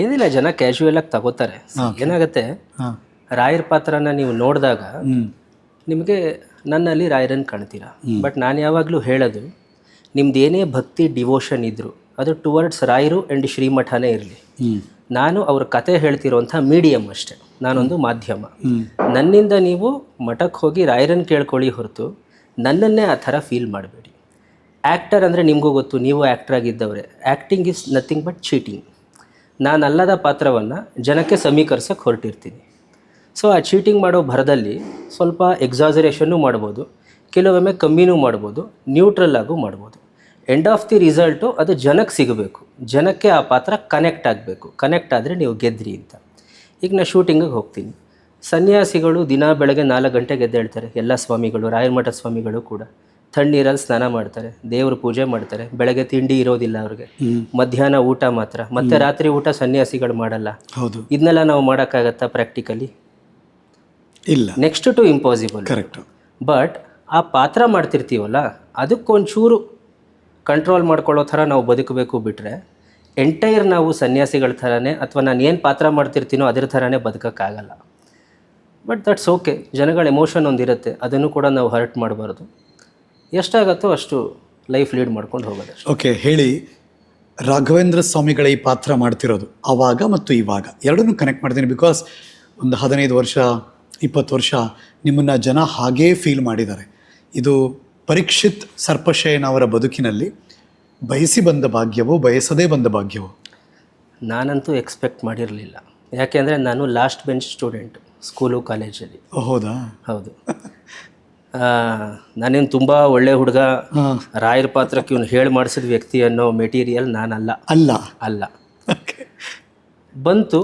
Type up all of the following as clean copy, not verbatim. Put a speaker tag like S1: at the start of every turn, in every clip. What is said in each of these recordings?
S1: ಏನಿಲ್ಲ, ಜನ ಕ್ಯಾಶುವಲ್ ಆಗಿ ತಗೋತಾರೆ. ಏನಾಗುತ್ತೆ, ರಾಯರ ಪಾತ್ರನ ನೀವು ನೋಡಿದಾಗ ನಿಮಗೆ ನನ್ನಲ್ಲಿ ರಾಯರನ್ನು ಕಾಣ್ತೀರಾ. ಬಟ್ ನಾನು ಯಾವಾಗಲೂ ಹೇಳೋದು, ನಿಮ್ದು ಏನೇ ಭಕ್ತಿ ಡಿವೋಷನ್ ಇದ್ದರೂ ಅದು ಟುವರ್ಡ್ಸ್ ರಾಯರು ಆ್ಯಂಡ್ ಶ್ರೀಮಠನೇ ಇರಲಿ. ನಾನು ಅವ್ರ ಕತೆ ಹೇಳ್ತಿರೋಂಥ ಮೀಡಿಯಮ್ ಅಷ್ಟೆ, ನಾನೊಂದು ಮಾಧ್ಯಮ. ನನ್ನಿಂದ ನೀವು ಮಠಕ್ಕೆ ಹೋಗಿ ರಾಯರನ್ನು ಕೇಳ್ಕೊಳ್ಳಿ ಹೊರತು ನನ್ನನ್ನೇ ಆ ಥರ ಫೀಲ್ ಮಾಡಬೇಡಿ. ಆ್ಯಕ್ಟರ್ ಅಂದರೆ ನಿಮಗೂ ಗೊತ್ತು, ನೀವು ಆ್ಯಕ್ಟರ್ ಆಗಿದ್ದವ್ರೆ. Acting is nothing but cheating. ನಾನಲ್ಲದ ಪಾತ್ರವನ್ನು ಜನಕ್ಕೆ ಸಮೀಕರಿಸೋಕ್ಕೆ ಹೊರಟಿರ್ತೀನಿ. ಸೊ ಆ ಚೀಟಿಂಗ್ ಮಾಡೋ ಭರದಲ್ಲಿ ಸ್ವಲ್ಪ ಎಕ್ಸಾಜರೇಷನ್ನು ಮಾಡ್ಬೋದು, ಕೆಲವೊಮ್ಮೆ ಕಮ್ಮಿನೂ ಮಾಡ್ಬೋದು, ನ್ಯೂಟ್ರಲ್ಲಾಗೂ ಮಾಡ್ಬೋದು. ಎಂಡ್ ಆಫ್ ದಿ ರಿಸಲ್ಟು ಅದು ಜನಕ್ಕೆ ಸಿಗಬೇಕು, ಜನಕ್ಕೆ ಆ ಪಾತ್ರ ಕನೆಕ್ಟ್ ಆಗಬೇಕು. ಕನೆಕ್ಟ್ ಆದರೆ ನೀವು ಗೆದ್ರಿ ಅಂತ. ಈಗ ನಾನು ಶೂಟಿಂಗಿಗೆ ಹೋಗ್ತೀನಿ. ಸನ್ಯಾಸಿಗಳು ದಿನ ಬೆಳಗ್ಗೆ 4 ಗಂಟೆಗೆ ಎದ್ದೇಳ್ತಾರೆ, ಎಲ್ಲ ಸ್ವಾಮಿಗಳು, ರಾಯರ ಮಠದ ಸ್ವಾಮಿಗಳು ಕೂಡ ತಣ್ಣೀರಲ್ಲಿ ಸ್ನಾನ ಮಾಡ್ತಾರೆ, ದೇವ್ರ ಪೂಜೆ ಮಾಡ್ತಾರೆ. ಬೆಳಗ್ಗೆ ತಿಂಡಿ ಇರೋದಿಲ್ಲ ಅವ್ರಿಗೆ, ಮಧ್ಯಾಹ್ನ ಊಟ ಮಾತ್ರ, ಮತ್ತೆ ರಾತ್ರಿ ಊಟ ಸನ್ಯಾಸಿಗಳು ಮಾಡಲ್ಲ.
S2: ಹೌದು,
S1: ಇದನ್ನೆಲ್ಲ ನಾವು ಮಾಡೋಕ್ಕಾಗತ್ತಾ ಪ್ರಾಕ್ಟಿಕಲಿ?
S2: ಇಲ್ಲ,
S1: next to impossible.
S2: Correct.
S1: But ಆ ಪಾತ್ರ ಮಾಡ್ತಿರ್ತೀವಲ್ಲ, ಅದಕ್ಕೊಂಚೂರು ಕಂಟ್ರೋಲ್ ಮಾಡ್ಕೊಳ್ಳೋ ಥರ ನಾವು ಬದುಕಬೇಕು. ಬಿಟ್ಟರೆ ಎಂಟೈರ್ ನಾವು ಸನ್ಯಾಸಿಗಳ ಥರನೇ ಅಥವಾ ನಾನು ಏನು ಪಾತ್ರ ಮಾಡ್ತಿರ್ತೀನೋ ಅದ್ರ ಥರನೇ ಬದುಕೋಕ್ಕಾಗಲ್ಲ. But that's okay. ಜನಗಳ ಎಮೋಷನ್ ಒಂದಿರುತ್ತೆ, ಅದನ್ನು ಕೂಡ ನಾವು ಹರ್ಟ್ ಮಾಡಬಾರ್ದು. ಎಷ್ಟಾಗತ್ತೋ ಅಷ್ಟು ಲೈಫ್ ಲೀಡ್ ಮಾಡ್ಕೊಂಡು ಹೋಗೋದು.
S2: ಓಕೆ, ಹೇಳಿ, ರಾಘವೇಂದ್ರ ಸ್ವಾಮಿಗಳ ಈ ಪಾತ್ರ ಮಾಡ್ತಿರೋದು ಆವಾಗ ಮತ್ತು ಇವಾಗ ಎರಡನ್ನೂ ಕನೆಕ್ಟ್ ಮಾಡ್ತೀನಿ. ಬಿಕಾಸ್ ಒಂದು 15 ವರ್ಷ 20 ವರ್ಷ ನಿಮ್ಮನ್ನು ಜನ ಹಾಗೇ ಫೀಲ್ ಮಾಡಿದ್ದಾರೆ. ಇದು ಪರೀಕ್ಷಿತ್ ಸರ್ಪಶಯನ ಅವರ ಬದುಕಿನಲ್ಲಿ ಬಯಸಿ ಬಂದ ಭಾಗ್ಯವೋ ಬಯಸದೇ ಬಂದ ಭಾಗ್ಯವೋ?
S1: ನಾನಂತೂ ಎಕ್ಸ್ಪೆಕ್ಟ್ ಮಾಡಿರಲಿಲ್ಲ. ಯಾಕೆಂದರೆ ನಾನು ಲಾಸ್ಟ್ ಬೆಂಚ್ ಸ್ಟೂಡೆಂಟು ಸ್ಕೂಲು ಕಾಲೇಜಲ್ಲಿ.
S2: ಹೌದಾ?
S1: ಹೌದು. ನಾನೇನು ತುಂಬ ಒಳ್ಳೆ ಹುಡುಗ, ರಾಯರ ಪಾತ್ರಕ್ಕೆ ಇವನು ಹೇಳಿ ಮಾಡಿಸಿದ ವ್ಯಕ್ತಿ ಅನ್ನೋ ಮೆಟೀರಿಯಲ್ ನಾನಲ್ಲ.
S2: ಅಲ್ಲ
S1: ಅಲ್ಲ. ಬಂತು,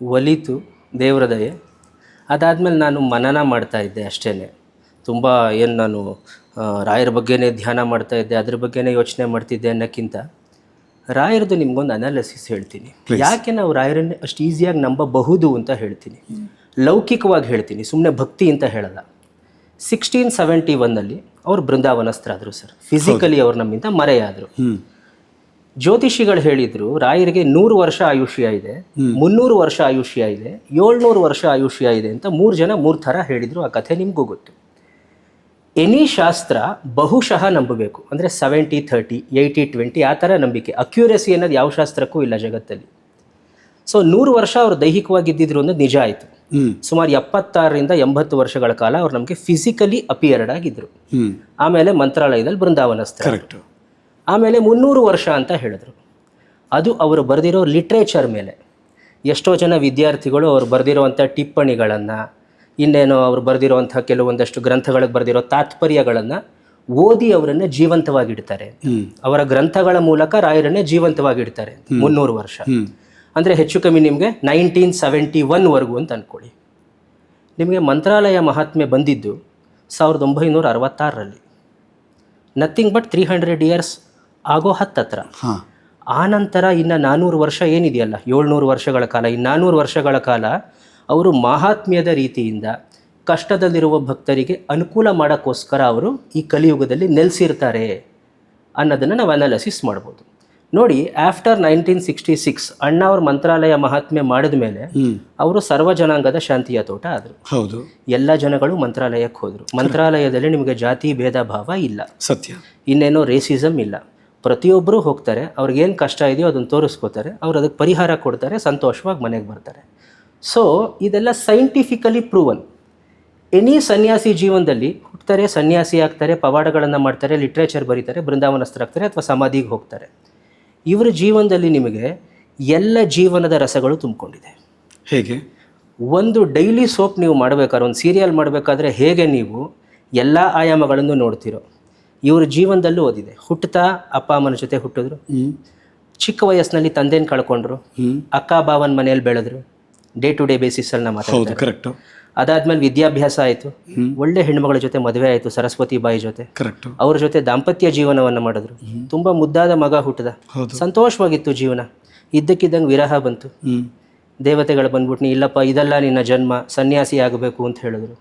S1: ಒಲಿತು, ದೇವ್ರ ದಯೆ. ಅದಾದಮೇಲೆ ನಾನು ಮನನ ಮಾಡ್ತಾಯಿದ್ದೆ ಅಷ್ಟೇ. ತುಂಬ ಏನು ನಾನು ರಾಯರ ಬಗ್ಗೆನೇ ಧ್ಯಾನ ಮಾಡ್ತಾಯಿದ್ದೆ, ಅದ್ರ ಬಗ್ಗೆನೇ ಯೋಚನೆ ಮಾಡ್ತಿದ್ದೆ ಅನ್ನೋಕ್ಕಿಂತ ರಾಯರದು ನಿಮ್ಗೊಂದು ಅನಾಲಿಸಿಸ್ ಹೇಳ್ತೀನಿ. ಯಾಕೆ ನಾವು ರಾಯರನ್ನೇ ಅಷ್ಟು ಈಸಿಯಾಗಿ ನಂಬಬಹುದು ಅಂತ ಹೇಳ್ತೀನಿ. ಲೌಕಿಕವಾಗಿ ಹೇಳ್ತೀನಿ, ಸುಮ್ಮನೆ ಭಕ್ತಿ ಅಂತ ಹೇಳಲ್ಲ. 1671 ಅವ್ರು ಬೃಂದಾವನಸ್ಥರಾದರು ಸರ್. ಫಿಸಿಕಲಿ ಅವ್ರು ನಮ್ಮಿಂದ ಮರೆಯಾದರು. ಜ್ಯೋತಿಷಿಗಳು ಹೇಳಿದರು, ರಾಯರಿಗೆ 100 ವರ್ಷ ಆಯುಷ್ಯ ಇದೆ, 300 ವರ್ಷ ಆಯುಷ್ಯ ಇದೆ, 700 ವರ್ಷ ಆಯುಷ್ಯ ಇದೆ ಅಂತ 3 ಜನ 3 ಥರ ಹೇಳಿದರು. ಆ ಕಥೆ ನಿಮಗೂ ಗೊತ್ತು. ಎನಿ ಶಾಸ್ತ್ರ ಬಹುಶಃ ನಂಬಬೇಕು, ಅಂದರೆ 70-30, 80-20 ಆ ಥರ ನಂಬಿಕೆ. ಅಕ್ಯುರೇಸಿ ಅನ್ನೋದು ಯಾವ ಶಾಸ್ತ್ರಕ್ಕೂ ಇಲ್ಲ ಜಗತ್ತಲ್ಲಿ. ಸೊ 100 ವರ್ಷ ಅವರು ದೈಹಿಕವಾಗಿದ್ದಿದ್ರು ಅನ್ನೋದು ನಿಜ ಆಯಿತು. ಸುಮಾರು 76ರಿಂದ 80 ವರ್ಷಗಳ ಕಾಲ ಅವ್ರು ನಮಗೆ ಫಿಸಿಕಲಿ ಅಪಿಯರ್ಡ್ ಆಗಿದ್ರು. ಆಮೇಲೆ ಮಂತ್ರಾಲಯದಲ್ಲಿ ಬೃಂದಾವನಸ್ಥ. ಆಮೇಲೆ 300 ವರ್ಷ ಅಂತ ಹೇಳಿದ್ರು. ಅದು ಅವರು ಬರೆದಿರೋ ಲಿಟ್ರೇಚರ್ ಮೇಲೆ. ಎಷ್ಟೋ ಜನ ವಿದ್ಯಾರ್ಥಿಗಳು ಅವ್ರು ಬರೆದಿರೋವಂಥ ಟಿಪ್ಪಣಿಗಳನ್ನು, ಇನ್ನೇನೋ ಅವ್ರು ಬರೆದಿರೋವಂಥ ಕೆಲವೊಂದಷ್ಟು ಗ್ರಂಥಗಳಿಗೆ ಬರೆದಿರೋ ತಾತ್ಪರ್ಯಗಳನ್ನು ಓದಿ ಅವರನ್ನೇ ಜೀವಂತವಾಗಿಡ್ತಾರೆ. ಅವರ ಗ್ರಂಥಗಳ ಮೂಲಕ ರಾಯರನ್ನೇ ಜೀವಂತವಾಗಿಡ್ತಾರೆ 300 ವರ್ಷ. ಅಂದರೆ ಹೆಚ್ಚು ಕಮ್ಮಿ ನಿಮಗೆ 1971ವರೆಗೂ ಅಂತ ಅಂದ್ಕೊಳ್ಳಿ. ನಿಮಗೆ ಮಂತ್ರಾಲಯ ಮಹಾತ್ಮೆ ಬಂದಿದ್ದು 1966ರಲ್ಲಿ. ನಥಿಂಗ್ ಬಟ್ 300 ಇಯರ್ಸ್ ಆಗೋ ಹತ್ತತ್ರ. ಆ ನಂತರ ಇನ್ನು 400 ವರ್ಷ ಏನಿದೆಯಲ್ಲ, 700 ವರ್ಷಗಳ ಕಾಲ, ಇನ್ನು 400 ವರ್ಷಗಳ ಕಾಲ ಅವರು ಮಹಾತ್ಮ್ಯದ ರೀತಿಯಿಂದ ಕಷ್ಟದಲ್ಲಿರುವ ಭಕ್ತರಿಗೆ ಅನುಕೂಲ ಮಾಡೋಕ್ಕೋಸ್ಕರ ಅವರು ಈ ಕಲಿಯುಗದಲ್ಲಿ ನೆಲೆಸಿರ್ತಾರೆ ಅನ್ನೋದನ್ನು ನಾವು ಅನಾಲಿಸಿಸ್ ಮಾಡ್ಬೋದು. ನೋಡಿ, ಆಫ್ಟರ್ 1966 ಅಣ್ಣ ಅವ್ರ ಮಂತ್ರಾಲಯ ಮಹಾತ್ಮೆ ಮಾಡಿದ ಮೇಲೆ ಅವರು ಸರ್ವ ಜನಾಂಗದ ಶಾಂತಿಯ ತೋಟ ಆದರು.
S2: ಹೌದು,
S1: ಎಲ್ಲ ಜನಗಳು ಮಂತ್ರಾಲಯಕ್ಕೆ ಹೋದರು. ಮಂತ್ರಾಲಯದಲ್ಲಿ ನಿಮಗೆ ಜಾತಿ ಭೇದ ಭಾವ ಇಲ್ಲ,
S2: ಸತ್ಯ.
S1: ಇನ್ನೇನೋ ರೇಸಿಸಮ್ ಇಲ್ಲ. ಪ್ರತಿಯೊಬ್ಬರೂ ಹೋಗ್ತಾರೆ, ಅವ್ರಿಗೇನು ಕಷ್ಟ ಇದೆಯೋ ಅದನ್ನು ತೋರಿಸ್ಕೋತಾರೆ, ಅವ್ರು ಅದಕ್ಕೆ ಪರಿಹಾರ ಕೊಡ್ತಾರೆ, ಸಂತೋಷವಾಗಿ ಮನೆಗೆ ಬರ್ತಾರೆ. ಸೊ ಇದೆಲ್ಲ ಸೈಂಟಿಫಿಕಲಿ ಪ್ರೂವನ್. ಎನಿ ಸನ್ಯಾಸಿ ಜೀವನದಲ್ಲಿ ಹುಡ್ತಾರೆ, ಸನ್ಯಾಸಿ ಆಗ್ತಾರೆ, ಪವಾಡಗಳನ್ನು ಮಾಡ್ತಾರೆ, ಲಿಟ್ರೇಚರ್ ಬರೀತಾರೆ, ಬೃಂದಾವನಸ್ಥರಾಗ್ತಾರೆ ಅಥವಾ ಸಮಾಧಿಗೆ ಹೋಗ್ತಾರೆ. ಇವರ ಜೀವನದಲ್ಲಿ ನಿಮಗೆ ಎಲ್ಲ ಜೀವನದ ರಸಗಳು ತುಂಬಿಕೊಂಡಿದೆ.
S2: ಹೇಗೆ?
S1: ಒಂದು ಡೈಲಿ ಸೋಪ್ ನೀವು ಮಾಡಬೇಕಾದ್ರೆ, ಒಂದು ಸೀರಿಯಲ್ ಮಾಡಬೇಕಾದ್ರೆ ಹೇಗೆ ನೀವು ಎಲ್ಲ ಆಯಾಮಗಳನ್ನು ನೋಡ್ತಿರೋ, ಇವ್ರ ಜೀವನದಲ್ಲೂ ಓದಿದೆ. ಹುಟ್ಟುತ್ತಾ ಅಪ್ಪ ಅಮ್ಮನ ಜೊತೆ ಹುಟ್ಟಿದ್ರು, ಚಿಕ್ಕ ವಯಸ್ಸಿನಲ್ಲಿ ತಂದೆನ ಕಳ್ಕೊಂಡ್ರು, ಅಕ್ಕ ಭಾವನ ಮನೆಯಲ್ಲಿ ಬೆಳೆದ್ರು, ಡೇ ಟು ಡೇ ಬೇಸಿಸಲ್ಲಿ ಮಾತಾಡ್ತಾರೆ.
S2: ಕರೆಕ್ಟ್.
S1: ಅದಾದ್ಮೇಲೆ ವಿದ್ಯಾಭ್ಯಾಸ ಆಯಿತು, ಒಳ್ಳೆ ಹೆಣ್ಮಗಳ ಜೊತೆ ಮದುವೆ ಆಯಿತು, ಸರಸ್ವತಿ ಬಾಯಿ ಜೊತೆ.
S2: ಕರೆಕ್ಟ್.
S1: ಅವ್ರ ಜೊತೆ ದಾಂಪತ್ಯ ಜೀವನವನ್ನು ಮಾಡಿದ್ರು. ತುಂಬ ಮುದ್ದಾದ ಮಗ ಹುಟ್ಟಿದ, ಸಂತೋಷವಾಗಿತ್ತು ಜೀವನ. ಇದ್ದಕ್ಕಿದ್ದಂಗೆ ವಿರಹ ಬಂತು. ದೇವತೆಗಳು ಬಂದ್ಬಿಟ್ಟು, ನೀ ಇಲ್ಲಪ್ಪ ಇದೆಲ್ಲ ನಿನ್ನ ಜನ್ಮ, ಸನ್ಯಾಸಿ ಆಗಬೇಕು ಅಂತ ಹೇಳಿದ್ರು.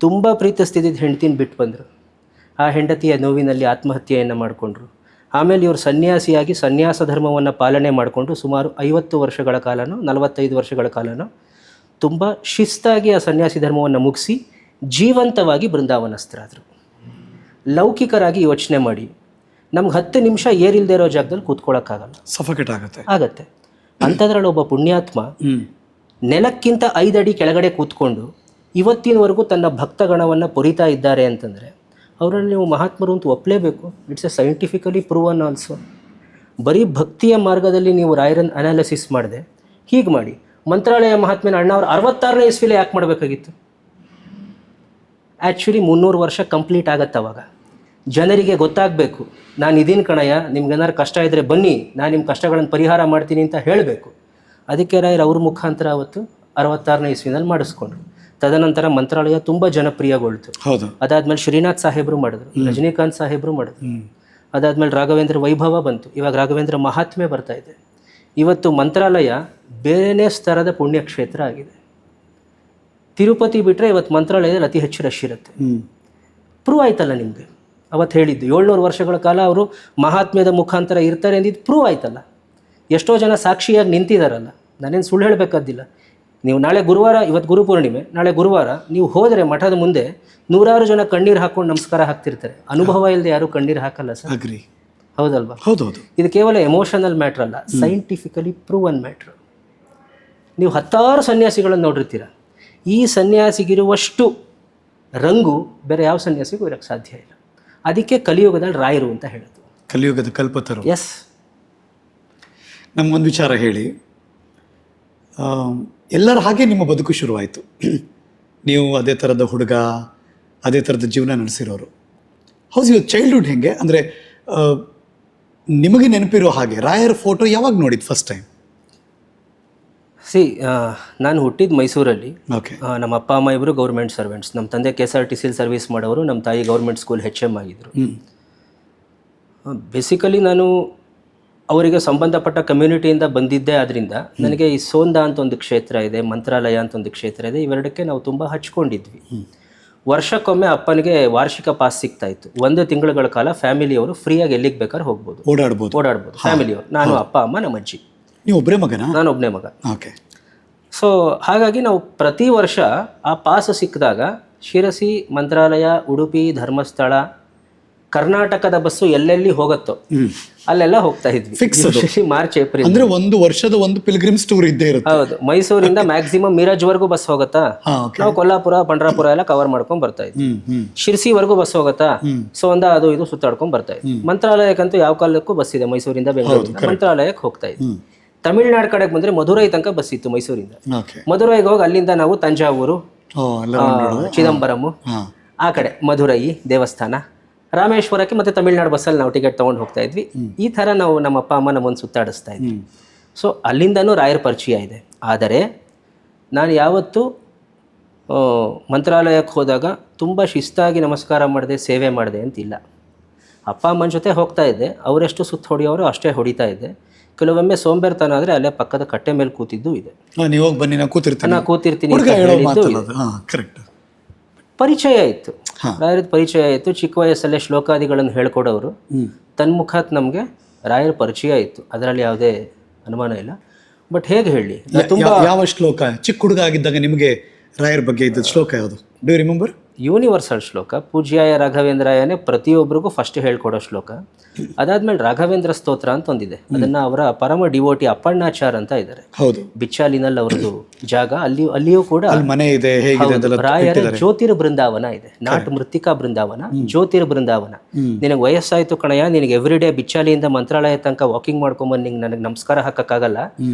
S1: ತುಂಬ ಪ್ರೀತಿಸ್ತಿದ್ದ ಹೆಂಡತಿನ ಬಿಟ್ಟು ಬಂದರು. ಆ ಹೆಂಡತಿಯ ನೋವಿನಲ್ಲಿ ಆತ್ಮಹತ್ಯೆಯನ್ನು ಮಾಡಿಕೊಂಡ್ರು. ಆಮೇಲೆ ಇವರು ಸನ್ಯಾಸಿಯಾಗಿ ಸನ್ಯಾಸ ಧರ್ಮವನ್ನು ಪಾಲನೆ ಮಾಡಿಕೊಂಡು ಸುಮಾರು 50 ವರ್ಷಗಳ ಕಾಲನೋ 45 ವರ್ಷಗಳ ಕಾಲನೋ ತುಂಬ ಶಿಸ್ತಾಗಿ ಆ ಸನ್ಯಾಸಿ ಧರ್ಮವನ್ನು ಮುಗಿಸಿ ಜೀವಂತವಾಗಿ ಬೃಂದಾವನಸ್ಥರಾದರು. ಲೌಕಿಕರಾಗಿ ಯೋಚನೆ ಮಾಡಿ, ನಮ್ಗೆ 10 ನಿಮಿಷ ಏರಿಲ್ದೇ ಇರೋ ಜಾಗದಲ್ಲಿ ಕೂತ್ಕೊಳ್ಳೋಕ್ಕಾಗಲ್ಲ,
S2: ಸಫಕೇಟ್
S1: ಆಗತ್ತೆ. ಅಂಥದ್ರಲ್ಲಿ ಒಬ್ಬ ಪುಣ್ಯಾತ್ಮ ನೆಲಕ್ಕಿಂತ 5 ಅಡಿ ಕೆಳಗಡೆ ಕೂತ್ಕೊಂಡು ಇವತ್ತಿನವರೆಗೂ ತನ್ನ ಭಕ್ತಗಣವನ್ನು ಪೊರಿತಾ ಇದ್ದಾರೆ ಅಂತಂದರೆ ಅವರನ್ನು ನೀವು ಮಹಾತ್ಮರು ಅಂತ ಒಪ್ಪಲೇಬೇಕು. It's a scientifically proven also. ಬರೀ ಭಕ್ತಿಯ ಮಾರ್ಗದಲ್ಲಿ ನೀವು ರಾಯರನ್ ಅನಾಲಿಸಿಸ್ ಮಾಡಿದೆ. ಹೀಗೆ ಮಾಡಿ, ಮಂತ್ರಾಲಯ ಮಹಾತ್ಮೆನ ಅಣ್ಣವ್ರು 66ನೇ ಇಸ್ವಿಲೇ ಯಾಕೆ ಮಾಡಬೇಕಾಗಿತ್ತು? ಆ್ಯಕ್ಚುಲಿ 300 ವರ್ಷ ಕಂಪ್ಲೀಟ್ ಆಗತ್ತೆ. ಅವಾಗ ಜನರಿಗೆ ಗೊತ್ತಾಗಬೇಕು, ನಾನು ಇದೀನಿ ಕಣಯ್ಯ, ನಿಮ್ಗೇನಾದ್ರು ಕಷ್ಟ ಇದ್ದರೆ ಬನ್ನಿ, ನಾನು ನಿಮ್ಮ ಕಷ್ಟಗಳನ್ನು ಪರಿಹಾರ ಮಾಡ್ತೀನಿ ಅಂತ ಹೇಳಬೇಕು. ಅದಕ್ಕೆ ರಾಯರು ಅವ್ರ ಮುಖಾಂತರ ಅವತ್ತು 66ನೇ ಇಸ್ವಿನಲ್ಲಿ ಮಾಡಿಸ್ಕೊಂಡ್ರು. ತದನಂತರ ಮಂತ್ರಾಲಯ ತುಂಬ ಜನಪ್ರಿಯಗೊಳ್ತು. ಅದಾದ್ಮೇಲೆ ಶ್ರೀನಾಥ್ ಸಾಹೇಬರು ಮಾಡಿದ್ರು, ರಜನಿಕಾಂತ್ ಸಾಹೇಬರು ಮಾಡಿದ್ರು. ಅದಾದ್ಮೇಲೆ ರಾಘವೇಂದ್ರ ವೈಭವ ಬಂತು. ಇವಾಗ ರಾಘವೇಂದ್ರ ಮಹಾತ್ಮೆ ಬರ್ತಾ ಇದೆ. ಇವತ್ತು ಮಂತ್ರಾಲಯ ಬೇರೆನೇ ಸ್ತರದ ಪುಣ್ಯಕ್ಷೇತ್ರ ಆಗಿದೆ. ತಿರುಪತಿ ಬಿಟ್ಟರೆ ಇವತ್ತು ಮಂತ್ರಾಲಯದಲ್ಲಿ ಅತಿ ಹೆಚ್ಚು ರಶ್ ಇರುತ್ತೆ. ಪ್ರೂವ್ ಆಯ್ತಲ್ಲ ನಿಮಗೆ. ಅವತ್ತು ಹೇಳಿದ್ದು 700 ವರ್ಷಗಳ ಕಾಲ ಅವರು ಮಹಾತ್ಮ್ಯದ ಮುಖಾಂತರ ಇರ್ತಾರೆ ಅಂದಿದ್ದು ಪ್ರೂವ್ ಆಯ್ತಲ್ಲ. ಎಷ್ಟೋ ಜನ ಸಾಕ್ಷಿಯಾಗಿ ನಿಂತಿದ್ದಾರಲ್ಲ. ನಾನೇನು ಸುಳ್ಳು ಹೇಳಬೇಕಾದಿಲ್ಲ. ನೀವು ನಾಳೆ ಗುರುವಾರ, ಇವತ್ತು ಗುರುಪೂರ್ಣಿಮೆ, ನಾಳೆ ಗುರುವಾರ ನೀವು ಹೋದರೆ ಮಠದ ಮುಂದೆ 100 ಜನ ಕಣ್ಣೀರು ಹಾಕೊಂಡು ನಮಸ್ಕಾರ ಹಾಕ್ತಿರ್ತಾರೆ. ಅನುಭವ ಇಲ್ಲದೆ ಯಾರೂ ಕಣ್ಣೀರು ಹಾಕಲ್ಲ ಸರ್.
S2: ಅಗ್ರಿ.
S1: ಹೌದಲ್ವಾ?
S2: ಹೌದೌದು.
S1: ಇದು ಕೇವಲ ಎಮೋಷನಲ್ ಮ್ಯಾಟ್ರ್ ಅಲ್ಲ, ಸೈಂಟಿಫಿಕಲಿ ಪ್ರೂವನ್ ಮ್ಯಾಟ್ರ್. ನೀವು 10 ಸನ್ಯಾಸಿಗಳನ್ನು ನೋಡಿರ್ತೀರ. ಈ ಸನ್ಯಾಸಿಗಿರುವಷ್ಟು ರಂಗು ಬೇರೆ ಯಾವ ಸನ್ಯಾಸಿಗೂ ಇರೋಕ್ಕೆ ಸಾಧ್ಯ ಇಲ್ಲ. ಅದಕ್ಕೆ ಕಲಿಯುಗದಲ್ಲಿ ರಾಯರು ಅಂತ ಹೇಳೋದು.
S2: ಕಲಿಯುಗದ ಕಲ್ಪತರು.
S1: ಎಸ್.
S2: ನಮಗೊಂದು ವಿಚಾರ ಹೇಳಿ. ಎಲ್ಲರ ಹಾಗೆ ನಿಮ್ಮ ಬದುಕು ಶುರುವಾಯಿತು. ನೀವು ಅದೇ ಥರದ ಹುಡುಗ, ಅದೇ ಥರದ ಜೀವನ ನಡೆಸಿರೋರು. ಹೌಸ್ ಯುವರ್ ಚೈಲ್ಡ್ಹುಡ್ ಹೆಂಗೆ? ಅಂದರೆ ನಿಮಗೆ ನೆನಪಿರೋ ಹಾಗೆ ರಾಯರ ಫೋಟೋ ಯಾವಾಗ ನೋಡಿದ್ದು ಫಸ್ಟ್ ಟೈಮ್?
S1: ನಾನು ಹುಟ್ಟಿದ್ದು ಮೈಸೂರಲ್ಲಿ.
S2: ಓಕೆ.
S1: ನಮ್ಮ ಅಪ್ಪ ಅಮ್ಮ ಇಬ್ಬರು ಗೌರ್ಮೆಂಟ್ ಸರ್ವೆಂಟ್ಸ್. ನಮ್ಮ ತಂದೆ KSRTC ಸರ್ವಿಸ್ ಮಾಡೋರು, ನಮ್ಮ ತಾಯಿ ಗೌರ್ಮೆಂಟ್ ಸ್ಕೂಲ್ HM ಆಗಿದ್ದರು. ಬೇಸಿಕಲಿ ನಾನು ಅವರಿಗೆ ಸಂಬಂಧಪಟ್ಟ ಕಮ್ಯುನಿಟಿಯಿಂದ ಬಂದಿದ್ದೆ. ಆದ್ದರಿಂದ ನನಗೆ ಈ ಸೋಂದ ಅಂತ ಒಂದು ಕ್ಷೇತ್ರ ಇದೆ, ಮಂತ್ರಾಲಯ ಅಂತ ಒಂದು ಕ್ಷೇತ್ರ ಇದೆ, ಇವೆರಡಕ್ಕೆ ನಾವು ತುಂಬ ಹಚ್ಕೊಂಡಿದ್ವಿ. ವರ್ಷಕ್ಕೊಮ್ಮೆ ಅಪ್ಪನಿಗೆ ವಾರ್ಷಿಕ ಪಾಸ್ ಸಿಗ್ತಾ ಇತ್ತು. 1 ತಿಂಗಳುಗಳ ಕಾಲ ಫ್ಯಾಮಿಲಿಯವರು ಫ್ರೀಯಾಗಿ ಎಲ್ಲಿಗೆ ಬೇಕಾದ್ರೆ ಹೋಗ್ಬೋದು, ಓಡಾಡ್ಬೋದು ಫ್ಯಾಮಿಲಿಯವರು. ನಾನು, ಅಪ್ಪ ಅಮ್ಮ, ನಮ್ಮ ಅಜ್ಜಿ.
S2: ನೀವು ಒಬ್ಬರೇ ಮಗನಾ?
S1: ನಾನು ಒಬ್ಬನೇ ಮಗ.
S2: ಓಕೆ.
S1: ಸೊ ಹಾಗಾಗಿ ನಾವು ಪ್ರತಿ ವರ್ಷ ಆ ಪಾಸ್ ಸಿಕ್ಕಿದಾಗ ಶಿರಸಿ, ಮಂತ್ರಾಲಯ, ಉಡುಪಿ, ಧರ್ಮಸ್ಥಳ, ಕರ್ನಾಟಕದ ಬಸ್ಸು ಎಲ್ಲೆಲ್ಲಿ ಹೋಗುತ್ತೋ ಅಲ್ಲೆಲ್ಲ ಹೋಗ್ತಾ ಇದ್ವಿ. Fix March April.
S2: ಅಂದ್ರೆ ಒಂದು ವರ್ಷದ ಒಂದು ಪಿಲ್ಗ್ರಿಮ್ಸ್ ಟೂರ್ ಇದ್ದೇ ಇರುತ್ತೆ.
S1: ಹೌದು. ಮೈಸೂರಿಂದ ಮ್ಯಾಕ್ಸಿಮಮ್ ಮೀರಜ್ವರೆಗೂ ಬಸ್ ಹೋಗುತ್ತಾ, ನಾವು ಕೊಲ್ಲಾಪುರ, ಪಂಡ್ರಾಪುರ ಎಲ್ಲ ಕವರ್ ಮಾಡ್ಕೊಂಡ್ ಬರ್ತಾ ಇದ್ವಿ. ಶಿರ್ಸಿವರೆಗೂ ಬಸ್ ಹೋಗುತ್ತಾ, ಸೋಂದ ಅದು ಇದು ಸುತ್ತಾಡ್ಕೊಂಡ್ ಬರ್ತಾ ಇದ್ವಿ. ಮಂತ್ರಾಲಯಕ್ಕಂತೂ ಯಾವ ಕಾಲಕ್ಕೂ ಬಸ್ ಇದೆ. ಮೈಸೂರಿಂದ ಬೆಂಗಳೂರಿಂದ ಮಂತ್ರಾಲಯಕ್ಕೆ ಹೋಗ್ತಾ ಇದ್ವಿ. ತಮಿಳ್ನಾಡು ಕಡೆಗೆ ಬಂದ್ರೆ ಮಧುರೈ ತನಕ ಬಸ್ ಇತ್ತು ಮೈಸೂರಿಂದ. ಮಧುರೈಗೆ ಹೋಗಿ ಅಲ್ಲಿಂದ ನಾವು ತಂಜಾವೂರು, ಚಿದಂಬರಂ, ಆ ಕಡೆ ಮಧುರೈ ದೇವಸ್ಥಾನ, ರಾಮೇಶ್ವರಕ್ಕೆ ಮತ್ತೆ ತಮಿಳ್ನಾಡು ಬಸ್ಸಲ್ಲಿ ನಾವು ಟಿಕೆಟ್ ತೊಗೊಂಡು ಹೋಗ್ತಾ ಇದ್ವಿ. ಈ ಥರ ನಾವು ನಮ್ಮ ಅಪ್ಪ ಅಮ್ಮ ನಮ್ಮನ್ನು ಸುತ್ತಾಡಿಸ್ತಾ ಇದ್ವಿ. ಸೊ ಅಲ್ಲಿಂದನೂ ರಾಯರ ಪರಿಚಯ ಇದೆ. ಆದರೆ ನಾನು ಯಾವತ್ತೂ ಮಂತ್ರಾಲಯಕ್ಕೆ ಹೋದಾಗ ತುಂಬ ಶಿಸ್ತಾಗಿ ನಮಸ್ಕಾರ ಮಾಡಿದೆ, ಸೇವೆ ಮಾಡಿದೆ ಅಂತಿಲ್ಲ. ಅಪ್ಪ ಅಮ್ಮನ ಜೊತೆ ಹೋಗ್ತಾ ಇದ್ದೆ, ಅವರೆಷ್ಟು ಸುತ್ತ ಹೊಡೆಯೋರು ಅಷ್ಟೇ ಹೊಡಿತಾ ಇದ್ದೆ. ಕೆಲವೊಮ್ಮೆ ಸೋಂಬೇರ್ತನ ಆದರೆ ಅಲ್ಲೇ ಪಕ್ಕದ ಕಟ್ಟೆ ಮೇಲೆ ಕೂತಿದ್ದು ಇದೆ.
S2: ನೀವು ಹೋಗಿ ಬನ್ನಿ, ನಾನು ಕೂತಿರ್ತೀನಿ.
S1: ಪರಿಚಯ ಇತ್ತು, ರಾಯರದ ಪರಿಚಯ ಇತ್ತು. ಚಿಕ್ಕ ವಯಸ್ಸಲ್ಲೇ ಶ್ಲೋಕಾದಿಗಳನ್ನು ಹೇಳ್ಕೊಡೋರು. ತನ್ಮುಖಾತ್ ನಮಗೆ ರಾಯರ ಪರಿಚಯ ಇತ್ತು, ಅದರಲ್ಲಿ ಯಾವುದೇ ಅನುಮಾನ ಇಲ್ಲ. ಬಟ್ ಹೇಗೆ ಹೇಳಿ,
S2: ಯಾವ ಶ್ಲೋಕ ಚಿಕ್ಕ ಹುಡುಗ ಆಗಿದ್ದಾಗ ನಿಮಗೆ ರಾಯರ ಬಗ್ಗೆ ಇದ್ದ ಶ್ಲೋಕ ಯಾವುದು? Do you remember?
S1: ಯೂನಿವರ್ಸಲ್ ಶ್ಲೋಕ, ಪೂಜ್ಯಾಯ ರಾಘವೇಂದ್ರಾಯನೇ ಪ್ರತಿಯೊಬ್ಬರಿಗೂ ಫಸ್ಟ್ ಹೇಳ್ಕೊಡೋ ಶ್ಲೋಕ. ಅದಾದ್ಮೇಲೆ ರಾಘವೇಂದ್ರ ಸ್ತೋತ್ರ ಅಂತ ಒಂದಿದೆ. ಅದನ್ನ ಅವರ ಪರಮ ಡಿವೋಟಿ ಅಪ್ಪಣ್ಣಾಚಾರ್ ಅಂತ ಇದ್ದಾರೆ.
S2: ಹೌದು.
S1: ಬಿಚ್ಚಾಲಿನಲ್ಲಿ ಅವ್ರದ್ದು ಜಾಗ. ಅಲ್ಲಿಯೂ ಕೂಡ
S2: ಮನೆ ಇದೆ.
S1: ರಾಯರ ಜ್ಯೋತಿರ್ ಬೃಂದಾವನ ಇದೆ. ನಾಟ್ ಮೃತ್ತಿಕಾ ಬೃಂದಾವನ, ಜ್ಯೋತಿರ್ ಬೃಂದಾವನ. ನಿನಗೆ ವಯಸ್ಸಾಯ್ತು ಕಣಯ್ಯ, ನಿನಗೆ ಎವ್ರಿ ಡೇ ಬಿಚ್ಚಾಲಿಯಿಂದ ಮಂತ್ರಾಲಯ ತನಕ ವಾಕಿಂಗ್ ಮಾಡ್ಕೊಂಬಂದು ನಿಂಗೆ ನನಗೆ ನಮಸ್ಕಾರ ಹಾಕಕ್ಕಾಗಲ್ಲ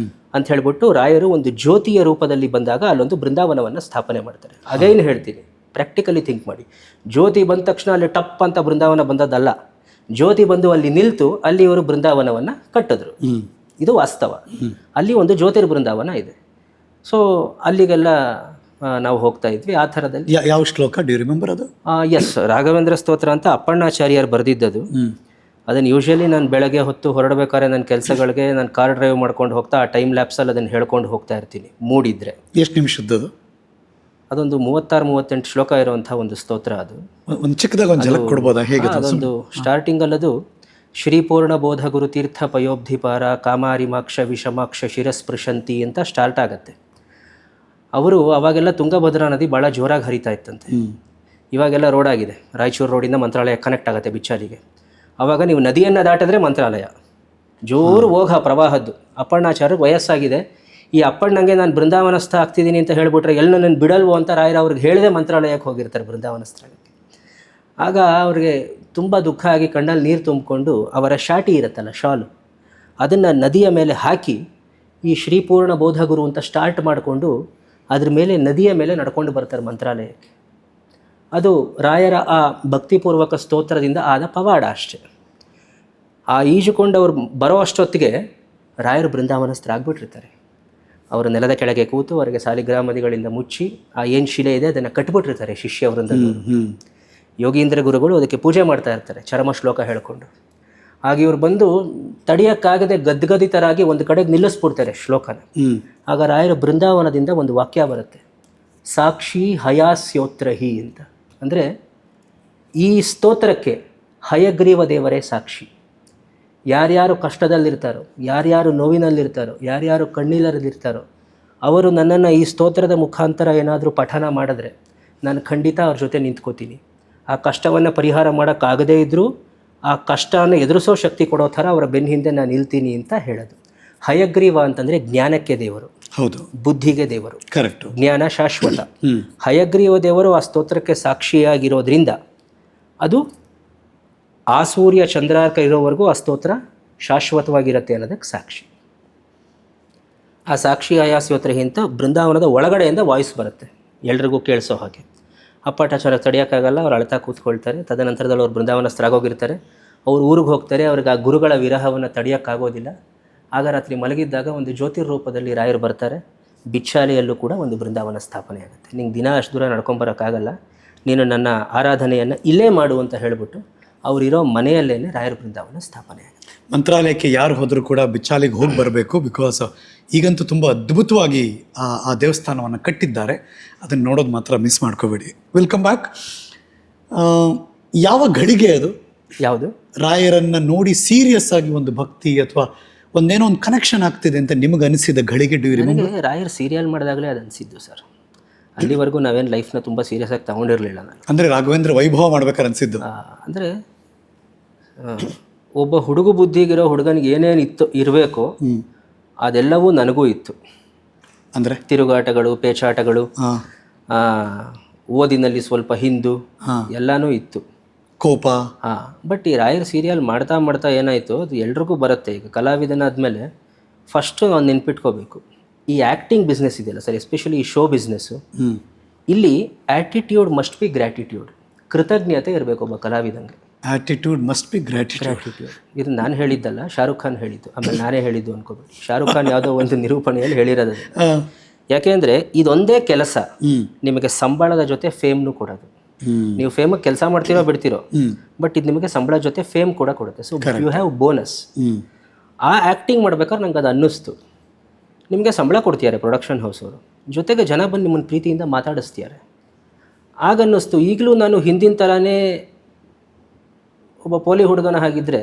S1: ಅಂತ ಹೇಳ್ಬಿಟ್ಟು ರಾಯರು ಒಂದು ಜ್ಯೋತಿಯ ರೂಪದಲ್ಲಿ ಬಂದಾಗ ಅಲ್ಲೊಂದು ಬೃಂದಾವನವನ್ನು ಸ್ಥಾಪನೆ ಮಾಡ್ತಾರೆ. ಅಗೈನ್ ಹೇಳ್ತೀನಿ, ಪ್ರಾಕ್ಟಿಕಲಿ ಥಿಂಕ್ ಮಾಡಿ. ಜ್ಯೋತಿ ಬಂದ ತಕ್ಷಣ ಅಲ್ಲಿ ಟಪ್ ಅಂತ ಬೃಂದಾವನ ಬಂದದ್ದಲ್ಲ. ಜ್ಯೋತಿ ಬಂದು ಅಲ್ಲಿ ನಿಲ್ತು ಅಲ್ಲಿ ಇವರು ಬೃಂದಾವನವನ್ನು ಕಟ್ಟಿದ್ರು. ಇದು ವಾಸ್ತವ. ಅಲ್ಲಿ ಒಂದು ಜ್ಯೋತಿರ್ ಬೃಂದಾವನ ಇದೆ. ಸೊ ಅಲ್ಲಿಗೆಲ್ಲ ನಾವು ಹೋಗ್ತಾ ಇದ್ವಿ. ಆ ಥರದಲ್ಲಿ
S2: ಯಾವ ಶ್ಲೋಕ ಡು ಯು ರಿಮೆಂಬರ್? ಅದು
S1: ಎಸ್, ರಾಘವೇಂದ್ರ ಸ್ತೋತ್ರ ಅಂತ ಅಪ್ಪಣ್ಣಾಚಾರ್ಯರು ಬರೆದಿದ್ದದು. ಅದನ್ನು ಯೂಶಲಿ ನಾನು ಬೆಳಗ್ಗೆ ಹೊತ್ತು ಹೊರಡಬೇಕಾದ್ರೆ ನನ್ನ ಕೆಲಸಗಳಿಗೆ ನಾನು ಕಾರ್ ಡ್ರೈವ್ ಮಾಡ್ಕೊಂಡು ಹೋಗ್ತಾ ಆ ಟೈಮ್ ಲ್ಯಾಪ್ಸಲ್ಲಿ ಅದನ್ನು ಹೇಳ್ಕೊಂಡು ಹೋಗ್ತಾ ಇರ್ತೀನಿ ಮೂಡಿದ್ರೆ.
S2: ಎಷ್ಟು ನಿಮಿಷದ್ದು?
S1: ಅದೊಂದು 36-38 ಶ್ಲೋಕ ಇರುವಂತಹ ಒಂದು ಸ್ತೋತ್ರ. ಅದು
S2: ಒಂದು ಚಿಕ್ಕದಾಗ ಒಂದು ಝಲಕ್ ಕೊಡ್ಬೋದಾ? ಹೇಗೆ
S1: ಅದೊಂದು ಸ್ಟಾರ್ಟಿಂಗಲ್ಲಿ ಅದು ಶ್ರೀಪೂರ್ಣ ಬೋಧ ಗುರುತೀರ್ಥ ಪಯೋಬ್ಧಿಪಾರ ಕಾಮಾರಿಮಾಕ್ಷ ವಿಷಮಾಕ್ಷ ಶಿರಸ್ಪೃಶಂತಿ ಅಂತ ಸ್ಟಾರ್ಟ್ ಆಗುತ್ತೆ. ಅವರು ಅವಾಗೆಲ್ಲ ತುಂಗಭದ್ರಾ ನದಿ ಭಾಳ ಜೋರಾಗಿ ಹರಿತಾ ಇತ್ತಂತೆ. ಇವಾಗೆಲ್ಲ ರೋಡ್ ಆಗಿದೆ, ರಾಯಚೂರು ರೋಡಿಂದ ಮಂತ್ರಾಲಯ ಕನೆಕ್ಟ್ ಆಗುತ್ತೆ ಬಿಚ್ಚಾಲಿಗೆ. ಆವಾಗ ನೀವು ನದಿಯನ್ನು ದಾಟಿದ್ರೆ ಮಂತ್ರಾಲಯ, ಜೋರು ಹೋಗ ಪ್ರವಾಹದ್ದು. ಅಪ್ಪಣ್ಣಾಚಾರ್ಯರಿಗೆ ವಯಸ್ಸಾಗಿದೆ, ಈ ಅಪ್ಪಣ್ಣಂಗೆ ನಾನು ಬೃಂದಾವನಸ್ಥ ಆಗ್ತಿದ್ದೀನಿ ಅಂತ ಹೇಳ್ಬಿಟ್ರೆ ಎಲ್ಲ ನನ್ನ ಬಿಡಲ್ವೋ ಅಂತ ರಾಯರು ಅವ್ರಿಗೆ ಹೇಳಿದೆ ಮಂತ್ರಾಲಯಕ್ಕೆ ಹೋಗಿರ್ತಾರೆ ಬೃಂದಾವನಸ್ಥಳಕ್ಕೆ. ಆಗ ಅವ್ರಿಗೆ ತುಂಬ ದುಃಖ ಆಗಿ ಕಣ್ಣಲ್ಲಿ ನೀರು ತುಂಬಿಕೊಂಡು ಅವರ ಶಾಟಿ ಇರುತ್ತಲ್ಲ, ಶಾಲು, ಅದನ್ನು ನದಿಯ ಮೇಲೆ ಹಾಕಿ ಈ ಶ್ರೀಪೂರ್ಣ ಬೋಧಗುರು ಅಂತ ಸ್ಟಾರ್ಟ್ ಮಾಡಿಕೊಂಡು ಅದ್ರ ಮೇಲೆ ನದಿಯ ಮೇಲೆ ನಡ್ಕೊಂಡು ಬರ್ತಾರೆ ಮಂತ್ರಾಲಯಕ್ಕೆ. ಅದು ರಾಯರ ಆ ಭಕ್ತಿಪೂರ್ವಕ ಸ್ತೋತ್ರದಿಂದ ಆದ ಪವಾಡ ಅಷ್ಟೆ. ಆ ಈಜುಕೊಂಡು ಅವ್ರು ಬರೋ ಅಷ್ಟೊತ್ತಿಗೆ ರಾಯರು ಬೃಂದಾವನಸ್ಥರಾಗ್ಬಿಟ್ಟಿರ್ತಾರೆ. ಅವರು ನೆಲದ ಕೆಳಗೆ ಕೂತು ಅವರಿಗೆ ಸಾಲಿಗ್ರಾಮದಿಗಳಿಂದ ಮುಚ್ಚಿ ಆ ಏನು ಶಿಲೆ ಇದೆ ಅದನ್ನು ಕಟ್ಬಿಟ್ಟಿರ್ತಾರೆ ಶಿಷ್ಯ ವೃಂದದವರು. ಯೋಗೀಂದ್ರ ಗುರುಗಳು ಅದಕ್ಕೆ ಪೂಜೆ ಮಾಡ್ತಾ ಇರ್ತಾರೆ ಚರಮ ಶ್ಲೋಕ ಹೇಳಿಕೊಂಡು. ಆಗ ಇವ್ರು ಬಂದು ತಡೆಯೋಕ್ಕಾಗದೆ ಗದ್ಗದಿತರಾಗಿ ಒಂದು ಕಡೆಗೆ ನಿಲ್ಲಿಸ್ಬಿಡ್ತಾರೆ ಶ್ಲೋಕನ. ಆಗ ರಾಯರ ಬೃಂದಾವನದಿಂದ ಒಂದು ವಾಕ್ಯ ಬರುತ್ತೆ, ಸಾಕ್ಷಿ ಹಯಾಸ್ಯೋತ್ರಹಿ ಅಂತ. ಅಂದರೆ ಈ ಸ್ತೋತ್ರಕ್ಕೆ ಹಯಗ್ರೀವ ದೇವರೇ ಸಾಕ್ಷಿ. ಯಾರ್ಯಾರು ಕಷ್ಟದಲ್ಲಿರ್ತಾರೋ, ಯಾರ್ಯಾರು ನೋವಿನಲ್ಲಿರ್ತಾರೋ, ಯಾರ್ಯಾರು ಕಣ್ಣೀರಲ್ಲಿರ್ತಾರೋ ಅವರು ನನ್ನನ್ನು ಈ ಸ್ತೋತ್ರದ ಮುಖಾಂತರ ಏನಾದರೂ ಪಠನ ಮಾಡಿದ್ರೆ ನಾನು ಖಂಡಿತ ಅವ್ರ ಜೊತೆ ನಿಂತ್ಕೋತೀನಿ. ಆ ಕಷ್ಟವನ್ನು ಪರಿಹಾರ ಮಾಡೋಕ್ಕಾಗದೇ ಇದ್ದರೂ ಆ ಕಷ್ಟವನ್ನು ಎದುರಿಸೋ ಶಕ್ತಿ ಕೊಡೋ ಥರ ಅವರ ಬೆನ್ನ ಹಿಂದೆ ನಾನು ನಿಲ್ತೀನಿ ಅಂತ ಹೇಳೋದು. ಹಯಗ್ರೀವ ಅಂತಂದರೆ ಜ್ಞಾನಕ್ಕೆ ದೇವರು, ಹೌದು, ಬುದ್ಧಿಗೆ ದೇವರು, ಕರೆಕ್ಟ್, ಜ್ಞಾನ ಶಾಶ್ವತ. ಹಯಗ್ರೀವ ದೇವರು ಆ ಸ್ತೋತ್ರಕ್ಕೆ ಸಾಕ್ಷಿಯಾಗಿರೋದ್ರಿಂದ ಅದು ಆ ಸೂರ್ಯ ಚಂದ್ರಾರ್ಕ ಇರೋವರೆಗೂ ಆ ಸ್ತೋತ್ರ ಶಾಶ್ವತವಾಗಿರುತ್ತೆ ಅನ್ನೋದಕ್ಕೆ ಸಾಕ್ಷಿ. ಆ ಸಾಕ್ಷಿ ಹಯಾಸ್ಯೋತ್ರಹಿಂತ ಬೃಂದಾವನದ ಒಳಗಡೆಯಿಂದ ವಾಯ್ಸ್ ಬರುತ್ತೆ ಎಲ್ರಿಗೂ ಕೇಳಿಸೋ ಹಾಗೆ. ಅಪ್ಪಟಾಚಾರ ತಡೆಯೋಕ್ಕಾಗಲ್ಲ, ಅವ್ರು ಅಳ್ತಾ ಕೂತ್ಕೊಳ್ತಾರೆ. ತದನಂತರದಲ್ಲಿ ಅವ್ರು ಬೃಂದಾವನಸ್ಥರಾಗೋಗಿರ್ತಾರೆ. ಅವ್ರು ಊರಿಗೆ ಹೋಗ್ತಾರೆ, ಅವ್ರಿಗೆ ಆ ಗುರುಗಳ ವಿರಹವನ್ನು ತಡೆಯೋಕ್ಕಾಗೋದಿಲ್ಲ. ಆಗ ರಾತ್ರಿ ಮಲಗಿದ್ದಾಗ ಒಂದು ಜ್ಯೋತಿರ್ ರೂಪದಲ್ಲಿ ರಾಯರು ಬರ್ತಾರೆ. ಬಿಚ್ಚಾಲಿಯಲ್ಲೂ ಕೂಡ ಒಂದು ಬೃಂದಾವನ ಸ್ಥಾಪನೆ ಆಗುತ್ತೆ. ನಿಂಗೆ ದಿನ ಅಷ್ಟು ದೂರ ನಡ್ಕೊಂಬರೋಕ್ಕಾಗಲ್ಲ, ನೀನು ನನ್ನ ಆರಾಧನೆಯನ್ನು ಇಲ್ಲೇ ಮಾಡು ಅಂತ ಹೇಳಿಬಿಟ್ಟು ಅವರಿರೋ ಮನೆಯಲ್ಲೇ ರಾಯರ ಬೃಂದಾವನ ಸ್ಥಾಪನೆ ಆಗುತ್ತೆ.
S2: ಮಂತ್ರಾಲಯಕ್ಕೆ ಯಾರು ಹೋದರೂ ಕೂಡ ಬಿಚ್ಚಾಲಿಗೆ ಹೋಗಿ ಬರಬೇಕು. ಬಿಕಾಸ್ ಈಗಂತೂ ತುಂಬ ಅದ್ಭುತವಾಗಿ ಆ ದೇವಸ್ಥಾನವನ್ನು ಕಟ್ಟಿದ್ದಾರೆ. ಅದನ್ನು ನೋಡೋದು ಮಾತ್ರ ಮಿಸ್ ಮಾಡ್ಕೋಬೇಡಿ. Welcome back. ಯಾವ ಘಳಿಗೆ ಅದು?
S1: ಯಾವುದು?
S2: ರಾಯರನ್ನು ನೋಡಿ ಸೀರಿಯಸ್ ಆಗಿ ಒಂದು ಭಕ್ತಿ ಅಥವಾ ಒಂದೇನೋ ಒಂದು ಕನೆಕ್ಷನ್ ಆಗ್ತಿದೆ ಅಂತ ನಿಮಗೆ ಅನಿಸಿದ ಘಳಿಗೆ?
S1: ನನಗೆ ರಾಯರ್ ಸೀರಿಯಲ್ ಮಾಡಿದಾಗಲೇ ಅದು ಅನಿಸಿದ್ದು ಸರ್. ಅಲ್ಲಿವರೆಗೂ ನಾವೇನು ಲೈಫ್ನ ತುಂಬ ಸೀರಿಯಸ್ ಆಗಿ ತಗೊಂಡಿರಲಿಲ್ಲ ನಾನು.
S2: ಅಂದರೆ ರಾಘವೇಂದ್ರ ವೈಭವ ಮಾಡ್ಬೇಕಾರೆ ಅನಿಸಿದ್ದು.
S1: ಅಂದರೆ ಒಬ್ಬ ಹುಡುಗ ಬುದ್ಧಿಗಿರೋ ಹುಡುಗನಿಗೆ ಏನೇನು ಇರಬೇಕು ಅದೆಲ್ಲವೂ ನನಗೂ ಇತ್ತು.
S2: ಅಂದರೆ
S1: ತಿರುಗಾಟಗಳು, ಪೇಚಾಟಗಳು, ಓದಿನಲ್ಲಿ ಸ್ವಲ್ಪ ಹಿಂದು ಎಲ್ಲನೂ ಇತ್ತು,
S2: ಕೋಪ.
S1: ಬಟ್ ಈ ರಾಯರ್ ಸೀರಿಯಲ್ ಮಾಡ್ತಾ ಮಾಡ್ತಾ ಏನಾಯಿತು, ಅದು ಎಲ್ರಿಗೂ ಬರುತ್ತೆ. ಈಗ ಕಲಾವಿದನಾದ್ಮೇಲೆ ಫಸ್ಟು ನಾನು ನೆನ್ಪಿಟ್ಕೋಬೇಕು, ಈ ಆ್ಯಕ್ಟಿಂಗ್ ಬಿಸ್ನೆಸ್ ಇದೆಯಲ್ಲ ಸರ್, ಎಸ್ಪೆಷಲಿ ಈ ಶೋ ಬಿಸ್ನೆಸ್ಸು, ಇಲ್ಲಿ ಆ್ಯಟಿಟ್ಯೂಡ್ ಮಸ್ಟ್ ಬಿ ಗ್ರ್ಯಾಟಿಟ್ಯೂಡ್. ಕೃತಜ್ಞತೆ ಇರಬೇಕು ಒಬ್ಬ ಕಲಾವಿದಂಗೆ.
S2: Attitude must be gratitude.
S1: ಇದು ನಾನು ಹೇಳಿದ್ದಲ್ಲ, ಶಾರುಖ್ ಖಾನ್ ಹೇಳಿದ್ದು, ಆಮೇಲೆ ನಾನೇ ಹೇಳಿದ್ದು ಅನ್ಕೋಬೇಡಿ. ಶಾರುಖ್ ಖಾನ್ ಯಾವುದೋ ಒಂದು ನಿರೂಪಣೆಯಲ್ಲಿ ಹೇಳಿರೋದು. ಯಾಕೆಂದರೆ ಇದೊಂದೇ ಕೆಲಸ ನಿಮಗೆ ಸಂಬಳದ ಜೊತೆ ಫೇಮ್ನು ಕೊಡೋದು. ನೀವು ಫೇಮಾಗಿ ಕೆಲಸ ಮಾಡ್ತಿರೋ ಬಿಡ್ತಿರೋ, ಬಟ್ ಇದು ನಿಮಗೆ ಸಂಬಳ ಜೊತೆ ಫೇಮ್ ಕೂಡ ಕೊಡುತ್ತೆ. So you have bonus. ಆ ಆ್ಯಕ್ಟಿಂಗ್ ಮಾಡ್ಬೇಕಾದ್ರೆ ನಂಗೆ ಅದು ಅನ್ನಿಸ್ತು. ನಿಮಗೆ ಸಂಬಳ ಕೊಡ್ತಿದ್ದಾರೆ ಪ್ರೊಡಕ್ಷನ್ ಹೌಸವರು, ಜೊತೆಗೆ ಜನ ಬಂದು ನಿಮ್ಮನ್ನು ಪ್ರೀತಿಯಿಂದ ಮಾತಾಡಿಸ್ತಿದ್ದಾರೆ. ಆಗನ್ನಿಸ್ತು ಈಗಲೂ ನಾನು ಹಿಂದಿನ ಥರನೇ ಒಬ್ಬ ಪೋಲಿ ಹುಡುಗನ ಹಾಗಿದ್ದರೆ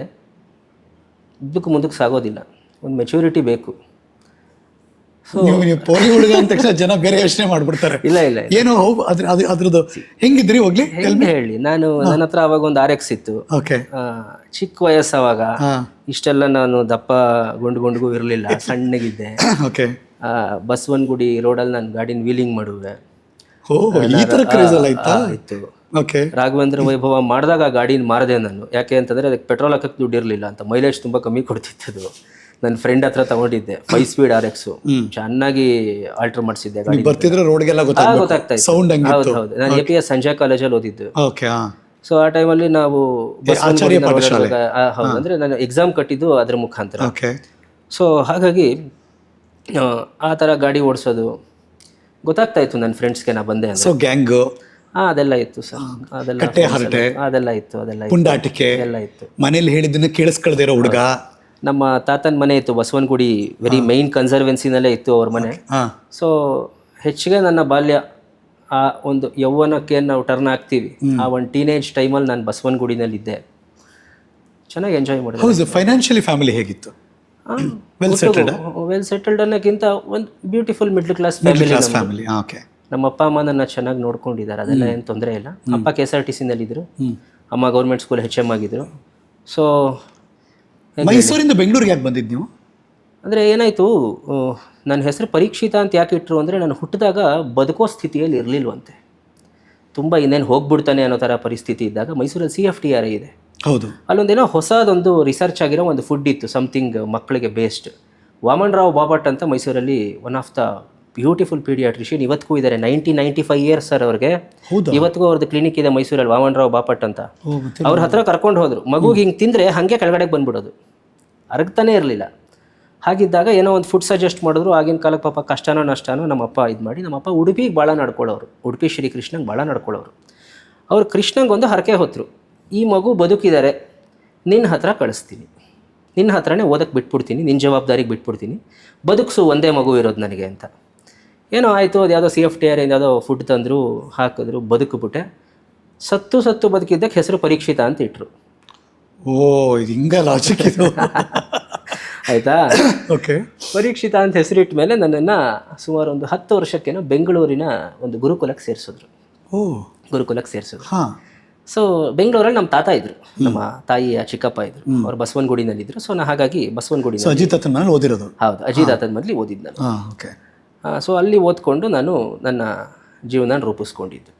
S1: ಇದಕ್ಕೂ ಮುಂದಕ್ಕೆ ಸಾಗೋದಿಲ್ಲ. ಒಂದು ಮೆಚುರಿಟಿ ಬೇಕು.
S2: ನೀವು ಪೋಲಿ ಹುಡುಗ ಅಂದ ತಕ್ಷಣ ಜನ ಬೇರೆ ಯೋಚನೆ ಮಾಡ್ಬಿಡ್ತಾರೆ.
S1: ಇಲ್ಲ ಇಲ್ಲ,
S2: ಏನೋ ಅದ್ರದ್ದು ಹೆಂಗಿದ್ರಿ ಹೋಗ್ಲಿ
S1: ಹೇಳಿ. ನನ್ನ ಹತ್ರ ಅವಾಗ ಒಂದು RX ಇತ್ತು. ಚಿಕ್ಕ ವಯಸ್ಸು ಅವಾಗ. ಇಷ್ಟೆಲ್ಲ ನಾನು ದಪ್ಪ ಗುಂಡ್ಗೂ ಇರಲಿಲ್ಲ, ಸಣ್ಣಗಿದ್ದೆ. ಬಸವನಗುಡಿ ರೋಡಲ್ಲಿ ನಾನು ಗಾಡಿನ ವೀಲಿಂಗ್ ಮಾಡುವೆ. ಇತ್ತು. ರಾಘವೇಂದ್ರ ವೈಭವ ಮಾಡಿದಾಗ ಆ ಗಾಡಿನ ಮಾರದೆ ನಾನು. ಯಾಕೆ ಅಂತಂದರೆ ಅದಕ್ಕೆ ಪೆಟ್ರೋಲ್ ಹಾಕಕ್ಕೆ ದುಡ್ಡು ಇರಲಿಲ್ಲ ಅಂತ. ಮೈಲೇಜ್ ತುಂಬ ಕಮ್ಮಿ ಕೊಡ್ತಿತ್ತು. ನನ್ನ ಫ್ರೆಂಡ್ ಹತ್ರ ತಗೊಂಡಿದ್ದೆ 5 ಸ್ಪೀಡ್ RX. ಚೆನ್ನಾಗಿ ಆಲ್ಟರ್ ಮಾಡಿಸಿದ್ದೆ ಗಾಡಿ. ಗೊತ್ತಾಗ್ತಾ ಇತ್ತು. ಹೌದು ಹೌದು. ನಾನು APS ಸಂಜಯ್ ಕಾಲೇಜಲ್ಲಿ ಓದಿದ್ದು. ಸೊ ಆ ಟೈಮಲ್ಲಿ ನಾವು ಹೌದು, ಅಂದರೆ ನಾನು ಎಕ್ಸಾಮ್ ಕಟ್ಟಿದ್ದು ಅದ್ರ ಮುಖಾಂತರ. ಸೊ ಹಾಗಾಗಿ ಆ ಥರ ಗಾಡಿ ಓಡಿಸೋದು ಗೊತ್ತಾಗ್ತಾ ಇತ್ತು ನನ್ನ ಫ್ರೆಂಡ್ಸ್ಗೆ ನಾ ಬಂದೆ ಅಂತ. ಅದೆಲ್ಲ ಇತ್ತು ಸರ್. ಅದೆಲ್ಲ ಇತ್ತು.
S2: ಪುಂಡಾಟಿಕೆ ಎಲ್ಲ ಇತ್ತು. ಮನೇಲಿ ಹೇಳಿದ್ದನ್ನ ಕೇಳಿಸ್ಕೊಳ್ದೇ ಇರೋ ಹುಡುಗ.
S1: ನಮ್ಮ ತಾತನ ಮನೆ ಇತ್ತು ಬಸವನಗುಡಿ, ವೆರಿ ಮೈನ್ ಕನ್ಸರ್ವೆನ್ಸಿನಲ್ಲೇ ಇತ್ತು ಅವ್ರ ಮನೆ. ಸೊ ಹೆಚ್ಚಿಗೆ ನನ್ನ ಬಾಲ್ಯ ಆ ಒಂದು ಯೌವನಕ್ಕೆ ನಾವು ಟರ್ನ್ ಆಗ್ತೀವಿ, ಆ ಒಂದು ಟೀನೇಜ್ ಟೈಮಲ್ಲಿ ನಾನು ಬಸವನಗುಡಿನಲ್ಲಿದ್ದೆ. ಚೆನ್ನಾಗಿ ಎಂಜಾಯ್ ಮಾಡಿದೆ.
S2: ಹೌದು, ಫೈನಾನ್ಷಿಯಲಿ ಫ್ಯಾಮಿಲಿ ಹೇಗಿತ್ತು? Well settled?
S1: ವೆಲ್ ಸೆಟಲ್ಡ್ ಅನ್ನೋಕ್ಕಿಂತ ಒಂದು beautiful middle class family.
S2: Family, okay.
S1: ನಮ್ಮ ಅಪ್ಪ ಅಮ್ಮ ನನ್ನ ಚೆನ್ನಾಗಿ ನೋಡ್ಕೊಂಡಿದ್ದಾರೆ, ಅದೆಲ್ಲ ಏನು ತೊಂದರೆ ಇಲ್ಲ. ಅಪ್ಪ KSRTC ನಲ್ಲಿದ್ದರು, ಅಮ್ಮ ಗೌರ್ಮೆಂಟ್ ಸ್ಕೂಲ್ HM ಆಗಿದ್ದರು. ಸೊ
S2: ಮೈಸೂರಿಂದ ಬೆಂಗಳೂರಿಗೆ ಯಾಕೆ ಬಂದಿದ್ದು ನೀವು?
S1: ಅಂದರೆ ಏನಾಯಿತು, ನನ್ನ ಹೆಸರು ಪರೀಕ್ಷಿತ ಅಂತ ಯಾಕೆ ಇಟ್ಟರು ಅಂದರೆ ನಾನು ಹುಟ್ಟಿದಾಗ ಬದುಕೋ ಸ್ಥಿತಿಯಲ್ಲಿ ಇರಲಿಲ್ವಂತೆ. ತುಂಬ ಇನ್ನೇನು ಹೋಗ್ಬಿಡ್ತಾನೆ ಅನ್ನೋ ಥರ ಪರಿಸ್ಥಿತಿ ಇದ್ದಾಗ ಮೈಸೂರಲ್ಲಿ CFTRI ಇದೆ.
S2: ಹೌದು.
S1: ಅಲ್ಲೊಂದೇನೋ ಹೊಸದೊಂದು ರಿಸರ್ಚ್ ಆಗಿರೋ ಒಂದು ಫುಡ್ ಇತ್ತು, ಸಮಥಿಂಗ್ ಮಕ್ಕಳಿಗೆ ಬೇಸ್ಡ್. ವಾಮನ್ ರಾವ್ ಬಾಪಟ್ ಅಂತ ಮೈಸೂರಲ್ಲಿ one of the beautiful paediatrician, ಇವತ್ತಿಗೂ ಇದ್ದಾರೆ. 95 ಇಯರ್ಸ್ ಸರ್ ಅವ್ರಿಗೆ. ಇವತ್ತಿಗೂ ಅವ್ರದ್ದು ಕ್ಲಿನಿಕ್ ಇದೆ ಮೈಸೂರಲ್ಲಿ, ವಾಮನ್ ರಾವ್ ಬಾಪಟ್ ಅಂತ. ಅವ್ರ ಹತ್ರ ಕರ್ಕೊಂಡು ಹೋದ್ರು. ಮಗುಗೆ ಹಿಂಗೆ ತಿಂದರೆ ಹಾಗೆ ಕೆಳಗಡೆ ಬಂದ್ಬಿಡೋದು, ಅರಗ್ತಾನೆ ಇರಲಿಲ್ಲ. ಹಾಗಿದ್ದಾಗ ಏನೋ ಒಂದು ಫುಡ್ ಸಜೆಸ್ಟ್ ಮಾಡಿದ್ರು. ಆಗಿನ ಕಾಲಕ್ಕೆ ಪಾಪ ಕಷ್ಟನೋ ನಷ್ಟನೋ ನಮ್ಮಪ್ಪ ಇದು ಮಾಡಿ, ನಮ್ಮಪ್ಪ ಉಡುಪಿಗೆ ಭಾಳ ನಡ್ಕೊಳ್ಳೋರು, ಉಡುಪಿ ಶ್ರೀ ಕೃಷ್ಣಂಗೆ ಭಾಳ ನಡ್ಕೊಳ್ಳೋರು. ಅವ್ರು ಕೃಷ್ಣಂಗೆ ಒಂದು ಹರಕೆ ಹೊತ್ತರು, ಈ ಮಗು ಬದುಕಿದ್ದಾರೆ, ನಿನ್ನ ಹತ್ರ ಕಳಿಸ್ತೀನಿ, ನಿನ್ನ ಹತ್ರನೇ ಓದಕ್ಕೆ ಬಿಟ್ಬಿಡ್ತೀನಿ, ನಿನ್ನ ಜವಾಬ್ದಾರಿಗೆ ಬಿಟ್ಬಿಡ್ತೀನಿ, ಬದುಕಿಸು, ಒಂದೇ ಮಗು ಇರೋದು ನನಗೆ ಅಂತ. ಏನೋ ಆಯಿತು, ಅದು ಯಾವುದೋ CFTRI ಯಾವುದೋ ಫುಡ್ ತಂದರು, ಹಾಕಿದ್ರು, ಬದುಕಿಬಿಟ್ಟೆ. ಸತ್ತು ಬದುಕಿದ್ದಕ್ಕೆ ಹೆಸರು ಪರೀಕ್ಷಿತ ಅಂತ ಇಟ್ಟರು.
S2: ಓ, ಇದು ಹಿಂಗ ಲಾಜಿಕ್ ಇದು.
S1: ಆಯಿತಾ?
S2: ಓಕೆ.
S1: ಪರೀಕ್ಷಿತ ಅಂತ ಹೆಸರಿಟ್ಟ ಮೇಲೆ ನನ್ನನ್ನು ಸುಮಾರು ಒಂದು 10 ವರ್ಷಕ್ಕೇನೋ ಬೆಂಗಳೂರಿನ ಒಂದು ಗುರುಕುಲಕ್ಕೆ ಸೇರಿಸಿದ್ರು.
S2: ಓ,
S1: ಗುರುಕುಲಕ್ಕೆ ಸೇರಿಸಿದ್ರು.
S2: ಹಾಂ.
S1: ಸೊ ಬೆಂಗಳೂರಲ್ಲಿ ನಮ್ಮ ತಾತ ಇದ್ರು, ನಮ್ಮ ತಾಯಿಯ ಚಿಕ್ಕಪ್ಪ ಇದ್ರು, ಅವ್ರು ಬಸವನಗುಡಿನಲ್ಲಿದ್ದರು. ಸೊ ಹಾಗಾಗಿ ಬಸವನಗುಡಿ
S2: ಅಜಿತಾತನ ಮೇಲೆ ಓದಿರೋದು?
S1: ಹೌದು, ಅಜಿತಾತನ ಮೊದಲು ಓದಿದ್ದು ನಾನು.
S2: ಓಕೆ.
S1: ಸೊ ಅಲ್ಲಿ ಓದ್ಕೊಂಡು ನಾನು ನನ್ನ ಜೀವನ ರೂಪಿಸ್ಕೊಂಡಿದ್ದು.